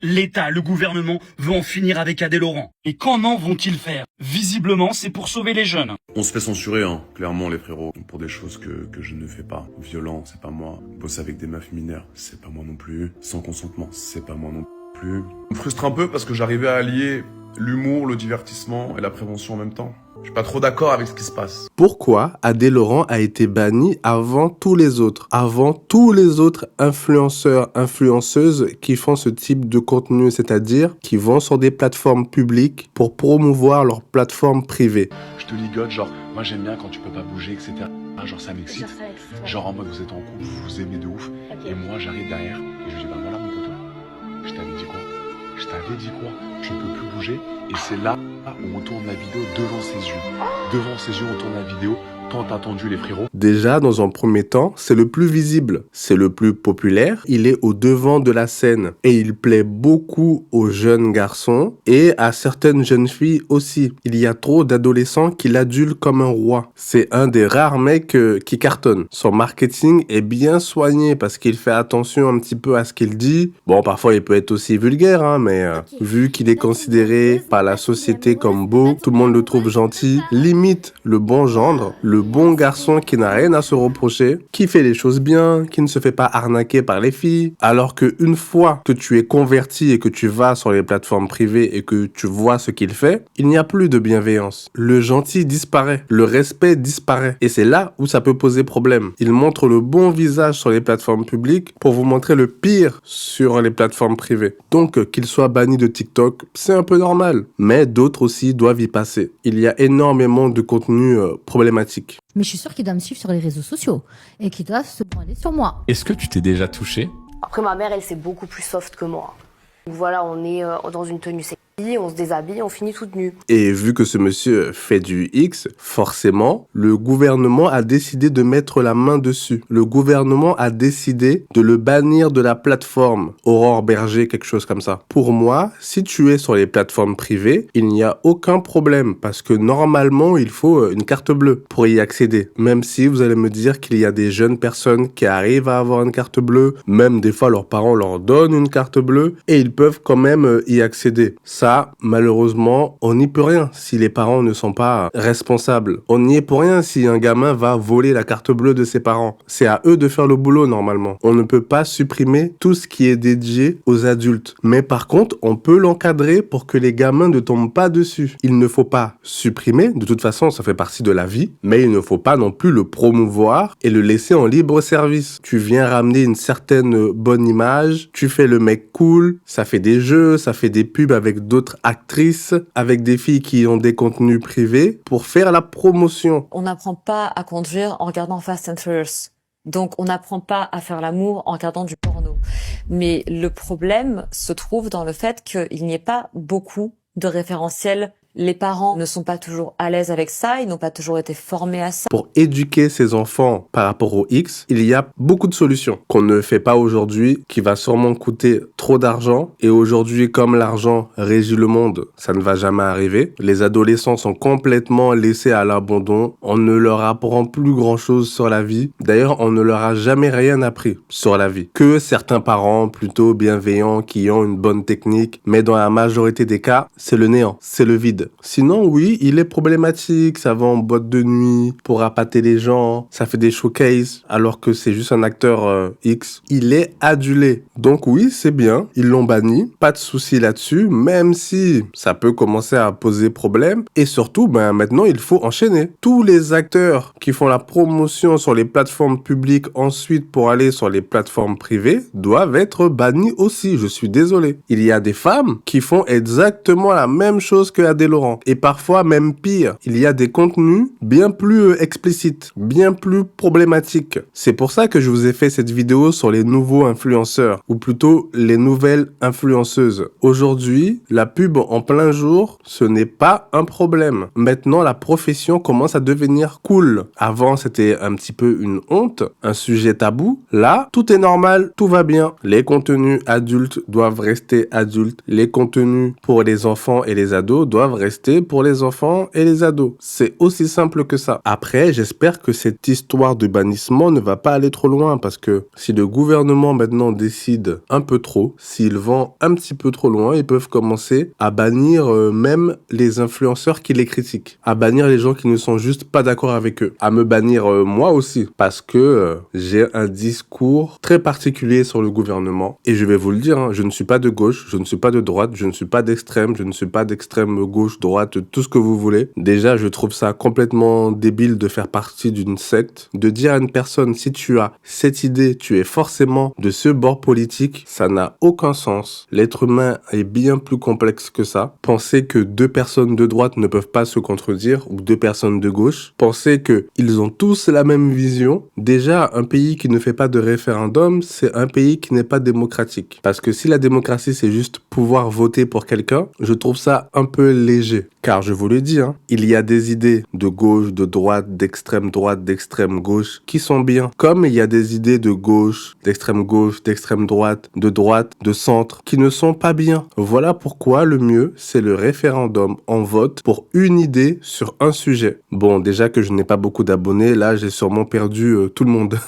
L'État, le gouvernement veut en finir avec Adé Laurent. Et comment vont-ils faire? Visiblement, c'est pour sauver les jeunes. On se fait censurer, hein, clairement les frérots, pour des choses que je ne fais pas. Violent, c'est pas moi. Bosser avec des meufs mineures, c'est pas moi non plus. Sans consentement, c'est pas moi non plus. Ça me frustre un peu parce que j'arrivais à allier l'humour, le divertissement et la prévention en même temps. Je suis pas trop d'accord avec ce qui se passe. Pourquoi Adé Laurent a été banni avant tous les autres influenceurs, influenceuses qui font ce type de contenu, c'est-à-dire qui vont sur des plateformes publiques pour promouvoir leur plateforme privée. Je te ligote, genre, moi j'aime bien quand tu peux pas bouger, etc. Genre ça m'excite. Genre en mode vous êtes en couple, vous vous aimez de ouf. Okay. Et moi j'arrive derrière et je lui dis bah voilà mon poteau, je t'avais dit quoi? Je t'avais dit quoi? Je ne peux plus bouger. Et c'est là où on tourne la vidéo devant ses yeux. Devant ses yeux on tourne la vidéo. Tant attendu les frérots. Déjà, dans un premier temps, c'est le plus visible, c'est le plus populaire, il est au devant de la scène et il plaît beaucoup aux jeunes garçons et à certaines jeunes filles aussi. Il y a trop d'adolescents qui l'adulent comme un roi. C'est un des rares mecs qui cartonne. Son marketing est bien soigné parce qu'il fait attention un petit peu à ce qu'il dit. Bon, parfois il peut être aussi vulgaire, hein, mais vu qu'il est considéré par la société comme beau, tout le monde le trouve gentil, limite le bon gendre, le bon garçon qui n'a rien à se reprocher, qui fait les choses bien, qui ne se fait pas arnaquer par les filles, alors que une fois que tu es converti et que tu vas sur les plateformes privées et que tu vois ce qu'il fait, il n'y a plus de bienveillance. Le gentil disparaît, le respect disparaît, et c'est là où ça peut poser problème. Il montre le bon visage sur les plateformes publiques pour vous montrer le pire sur les plateformes privées. Donc qu'il soit banni de TikTok, c'est un peu normal, mais d'autres aussi doivent y passer. Il y a énormément de contenu problématique. Mais je suis sûre qu'il doit me suivre sur les réseaux sociaux et qu'il doit se branler sur moi. Est-ce que tu t'es déjà touché? Après, ma mère, elle, c'est beaucoup plus soft que moi. Donc voilà, on est dans une tenue sexy, on se déshabille, on finit toute nue. Et vu que ce monsieur fait du X, forcément, le gouvernement a décidé de mettre la main dessus. Le gouvernement a décidé de le bannir de la plateforme. Aurore Berger, quelque chose comme ça. Pour moi, si tu es sur les plateformes privées, il n'y a aucun problème parce que normalement, il faut une carte bleue pour y accéder. Même si vous allez me dire qu'il y a des jeunes personnes qui arrivent à avoir une carte bleue, même des fois leurs parents leur donnent une carte bleue et ils peuvent quand même y accéder. Ça, malheureusement, on n'y peut rien si les parents ne sont pas responsables. On n'y est pour rien si un gamin va voler la carte bleue de ses parents. C'est à eux de faire le boulot normalement. On ne peut pas supprimer tout ce qui est dédié aux adultes. Mais par contre, on peut l'encadrer pour que les gamins ne tombent pas dessus. Il ne faut pas supprimer, de toute façon ça fait partie de la vie, mais il ne faut pas non plus le promouvoir et le laisser en libre service. Tu viens ramener une certaine bonne image, tu fais le mec cool, ça fait des jeux, ça fait des pubs avec d'autres actrices, avec des filles qui ont des contenus privés pour faire la promotion. On n'apprend pas à conduire en regardant Fast and Furious. Donc on n'apprend pas à faire l'amour en regardant du porno. Mais le problème se trouve dans le fait qu'il n'y ait pas beaucoup de référentiels. Les parents ne sont pas toujours à l'aise avec ça, ils n'ont pas toujours été formés à ça. Pour éduquer ses enfants par rapport au X, il y a beaucoup de solutions qu'on ne fait pas aujourd'hui, qui va sûrement coûter trop d'argent. Et aujourd'hui, comme l'argent régit le monde, ça ne va jamais arriver. Les adolescents sont complètement laissés à l'abandon. On ne leur apprend plus grand-chose sur la vie. D'ailleurs, on ne leur a jamais rien appris sur la vie. Que certains parents plutôt bienveillants qui ont une bonne technique, mais dans la majorité des cas, c'est le néant, c'est le vide. Sinon, oui, il est problématique, ça va en boîte de nuit pour appâter les gens, ça fait des showcases, alors que c'est juste un acteur X. Il est adulé. Donc oui, c'est bien, ils l'ont banni, pas de souci là-dessus, même si ça peut commencer à poser problème. Et surtout, maintenant, il faut enchaîner. Tous les acteurs qui font la promotion sur les plateformes publiques ensuite pour aller sur les plateformes privées doivent être bannis aussi, je suis désolé. Il y a des femmes qui font exactement la même chose que Adé Laurent. Et parfois même pire, il y a des contenus bien plus explicites, bien plus problématiques. C'est pour ça que je vous ai fait cette vidéo sur les nouveaux influenceurs, ou plutôt les nouvelles influenceuses. Aujourd'hui, la pub en plein jour, ce n'est pas un problème. Maintenant, la profession commence à devenir cool. Avant, c'était un petit peu une honte, un sujet tabou. Là, tout est normal, tout va bien. Les contenus adultes doivent rester adultes. Les contenus pour les enfants et les ados doivent rester pour les enfants et les ados. C'est aussi simple que ça. Après, j'espère que cette histoire de bannissement ne va pas aller trop loin parce que si le gouvernement maintenant décide un peu trop, s'ils vont un petit peu trop loin, ils peuvent commencer à bannir même les influenceurs qui les critiquent, à bannir les gens qui ne sont juste pas d'accord avec eux, à me bannir moi aussi parce que j'ai un discours très particulier sur le gouvernement et je vais vous le dire, hein, je ne suis pas de gauche, je ne suis pas de droite, je ne suis pas d'extrême, je ne suis pas d'extrême gauche, droite, tout ce que vous voulez. Déjà, je trouve ça complètement débile de faire partie d'une secte, de dire à une personne si tu as cette idée, tu es forcément de ce bord politique, ça n'a aucun sens. L'être humain est bien plus complexe que ça. Penser que deux personnes de droite ne peuvent pas se contredire ou deux personnes de gauche, penser que ils ont tous la même vision. Déjà, un pays qui ne fait pas de référendum, c'est un pays qui n'est pas démocratique. Parce que si la démocratie, c'est juste pouvoir voter pour quelqu'un, je trouve ça un peu léger. Car je vous le dis, hein, il y a des idées de gauche, de droite, d'extrême gauche qui sont bien. Comme il y a des idées de gauche, d'extrême droite, de centre qui ne sont pas bien. Voilà pourquoi le mieux, c'est le référendum. On vote pour une idée sur un sujet. Bon, déjà que je n'ai pas beaucoup d'abonnés, là j'ai sûrement perdu tout le monde.